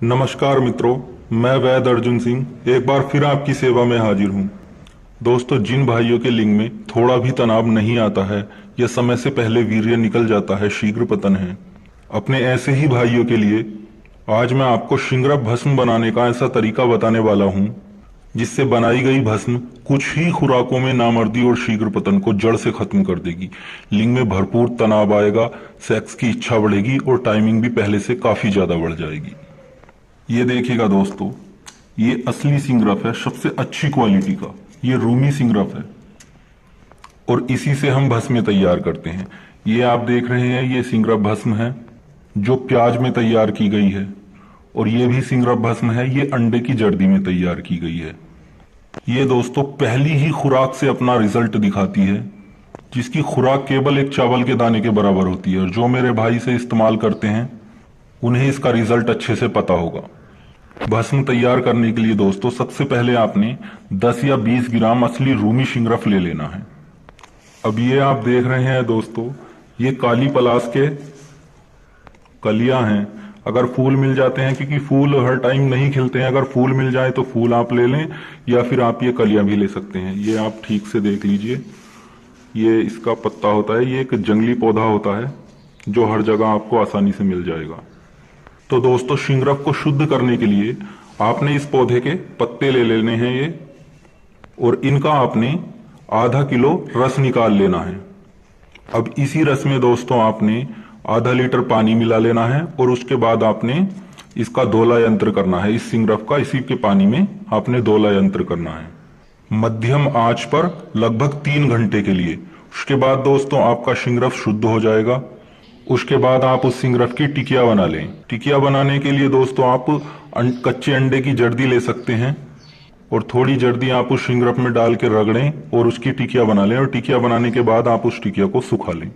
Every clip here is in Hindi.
नमस्कार मित्रों, मैं वैद अर्जुन सिंह एक बार फिर आपकी सेवा में हाजिर हूं। दोस्तों, जिन भाइयों के लिंग में थोड़ा भी तनाव नहीं आता है या समय से पहले वीर्य निकल जाता है, शीघ्र पतन है, अपने ऐसे ही भाइयों के लिए आज मैं आपको शिंगरफ भस्म बनाने का ऐसा तरीका बताने वाला हूं जिससे बनाई गई भस्म कुछ ही खुराकों में नामर्दी और शीघ्र पतन को जड़ से खत्म कर देगी। लिंग में भरपूर तनाव आएगा, सेक्स की इच्छा बढ़ेगी और टाइमिंग भी पहले से काफी ज्यादा बढ़ जाएगी। ये देखिएगा दोस्तों, ये असली सिंगरफ है, सबसे अच्छी क्वालिटी का। ये रूमी सिंगरफ है और इसी से हम भस्म तैयार करते हैं। ये आप देख रहे हैं, ये सिंगरफ भस्म है जो प्याज में तैयार की गई है, और ये भी सिंगरफ भस्म है, ये अंडे की जर्दी में तैयार की गई है। ये दोस्तों पहली ही खुराक से अपना रिजल्ट दिखाती है, जिसकी खुराक केवल एक चावल के दाने के बराबर होती है। और जो मेरे भाई से इस्तेमाल करते हैं उन्हें इसका रिजल्ट अच्छे से पता होगा। भस्म तैयार करने के लिए दोस्तों सबसे पहले आपने 10 या 20 ग्राम असली रूमी शिंगरफ ले लेना है। अब ये आप देख रहे हैं दोस्तों, ये काली पलास के कलियां हैं। अगर फूल मिल जाते हैं, क्योंकि फूल हर टाइम नहीं खिलते हैं, अगर फूल मिल जाए तो फूल आप ले लें या फिर आप ये कलियां भी ले सकते हैं। ये आप ठीक से देख लीजिए, ये इसका पत्ता होता है, ये एक जंगली पौधा होता है जो हर जगह आपको आसानी से मिल जाएगा। तो दोस्तों, शिंगरफ को शुद्ध करने के लिए आपने इस पौधे के पत्ते ले लेने हैं ये, और इनका आपने आधा किलो रस निकाल लेना है। अब इसी रस में दोस्तों आपने आधा लीटर पानी मिला लेना है, और उसके बाद आपने इसका दोला यंत्र करना है। इस सिंगरफ का इसी के पानी में आपने दोला यंत्र करना है, मध्यम आंच पर लगभग 3 घंटे के लिए। उसके बाद दोस्तों आपका शिंगरफ शुद्ध हो जाएगा। उसके बाद आप उस सिंगरफ की टिकिया बना लें। टिकिया बनाने के लिए दोस्तों आप कच्चे अंडे की जर्दी ले सकते हैं, और थोड़ी जर्दी आप उस शिंगरफ में डाल के रगड़ें और उसकी टिकिया बना लें। और टिकिया बनाने के बाद आप उस टिकिया को सुखा लें।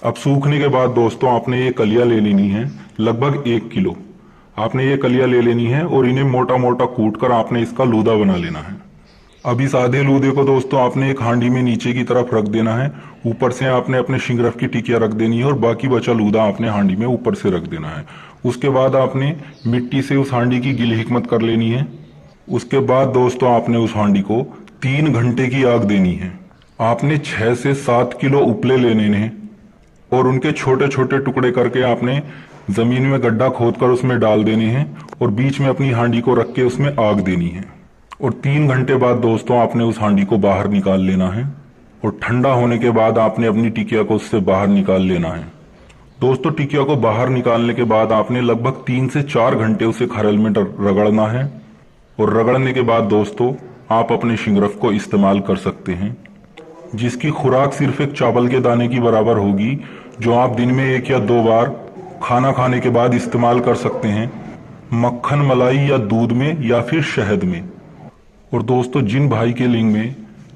अब सूखने के बाद दोस्तों आपने ये कलियां ले लेनी है, लगभग 1 किलो आपने ये कलियां ले लेनी है, और इन्हें मोटा मोटा कूट कर आपने इसका लूदा बना लेना है। अब इस आधे लूदे को दोस्तों आपने एक हांडी में नीचे की तरफ रख देना है। ऊपर से आपने अपने शिंगरफ की टिकिया रख देनी है, और बाकी बचा लूदा आपने हांडी में ऊपर से रख देना है। उसके बाद आपने मिट्टी से उस हांडी की गिली हिकमत कर लेनी है। उसके बाद दोस्तों आपने उस हांडी को 3 घंटे की आग देनी है। आपने 6 से 7 किलो उपले लेने हैं, और उनके छोटे छोटे टुकड़े करके आपने जमीन में गड्ढा खोदकर उसमें डाल देने हैं, और बीच में अपनी हांडी को रख के उसमें आग देनी है। और 3 घंटे बाद दोस्तों आपने उस हांडी को बाहर निकाल लेना है, और ठंडा होने के बाद आपने अपनी टिकिया को उससे बाहर निकाल लेना है। दोस्तों, टिकिया को बाहर निकालने के बाद आपने लगभग 3 से 4 घंटे उसे खरल में रगड़ना है, और रगड़ने के बाद दोस्तों आप अपने शिंगरफ को इस्तेमाल कर सकते हैं, जिसकी खुराक सिर्फ एक चावल के दाने की बराबर होगी, जो आप दिन में 1 या 2 बार खाना खाने के बाद इस्तेमाल कर सकते हैं, मक्खन, मलाई या दूध में या फिर शहद में। और दोस्तों, जिन भाई के लिंग में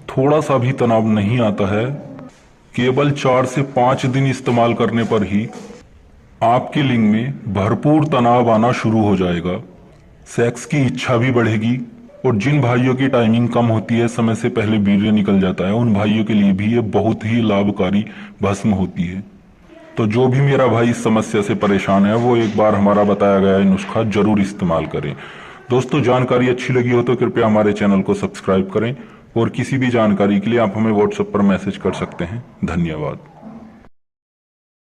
थोड़ा सा भी तनाव नहीं आता है, केवल 4 से 5 दिन इस्तेमाल करने पर ही आपके लिंग में भरपूर तनाव आना शुरू हो जाएगा, सेक्स की इच्छा भी बढ़ेगी। और जिन भाइयों की टाइमिंग कम होती है, समय से पहले वीर्य निकल जाता है, उन भाइयों के लिए भी ये बहुत ही लाभकारी भस्म होती है। तो जो भी मेरा भाई इस समस्या से परेशान है, वो एक बार हमारा बताया गया नुस्खा जरूर इस्तेमाल करें। दोस्तों, जानकारी अच्छी लगी हो तो कृपया हमारे चैनल को सब्सक्राइब करें, और किसी भी जानकारी के लिए आप हमें व्हाट्सएप पर मैसेज कर सकते हैं। धन्यवाद।